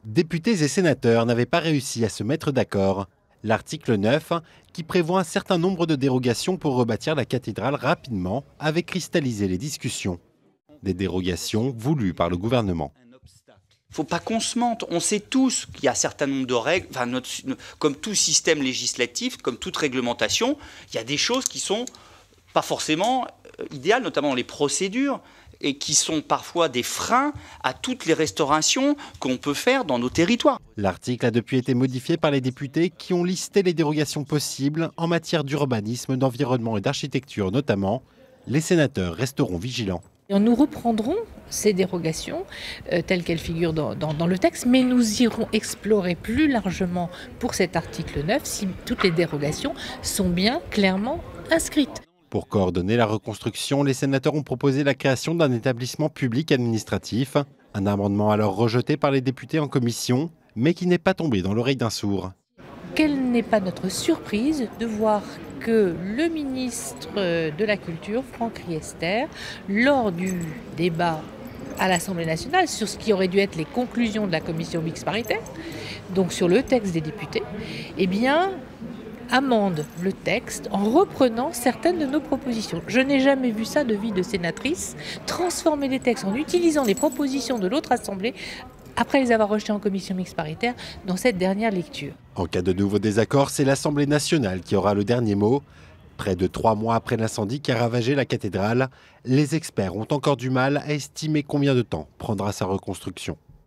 Députés et sénateurs n'avaient pas réussi à se mettre d'accord. L'article 9, qui prévoit un certain nombre de dérogations pour rebâtir la cathédrale rapidement, avait cristallisé les discussions. Des dérogations voulues par le gouvernement. Il ne faut pas qu'on se mente. On sait tous qu'il y a un certain nombre de règles, comme tout système législatif, comme toute réglementation, il y a des choses qui ne sont pas forcément idéales, notamment les procédures, et qui sont parfois des freins à toutes les restaurations qu'on peut faire dans nos territoires. L'article a depuis été modifié par les députés qui ont listé les dérogations possibles en matière d'urbanisme, d'environnement et d'architecture notamment. Les sénateurs resteront vigilants. Nous reprendrons ces dérogations telles qu'elles figurent dans le texte, mais nous irons explorer plus largement pour cet article 9 si toutes les dérogations sont bien clairement inscrites. Pour coordonner la reconstruction, les sénateurs ont proposé la création d'un établissement public administratif. Un amendement alors rejeté par les députés en commission, mais qui n'est pas tombé dans l'oreille d'un sourd. Quelle n'est pas notre surprise de voir que le ministre de la Culture, Franck Riester, lors du débat à l'Assemblée nationale sur ce qui aurait dû être les conclusions de la commission mixte paritaire, donc sur le texte des députés, amende le texte en reprenant certaines de nos propositions. Je n'ai jamais vu ça de vie de sénatrice, transformer des textes en utilisant les propositions de l'autre assemblée après les avoir rejetés en commission mixte paritaire dans cette dernière lecture. En cas de nouveau désaccord, c'est l'Assemblée nationale qui aura le dernier mot. Près de 3 mois après l'incendie qui a ravagé la cathédrale, les experts ont encore du mal à estimer combien de temps prendra sa reconstruction.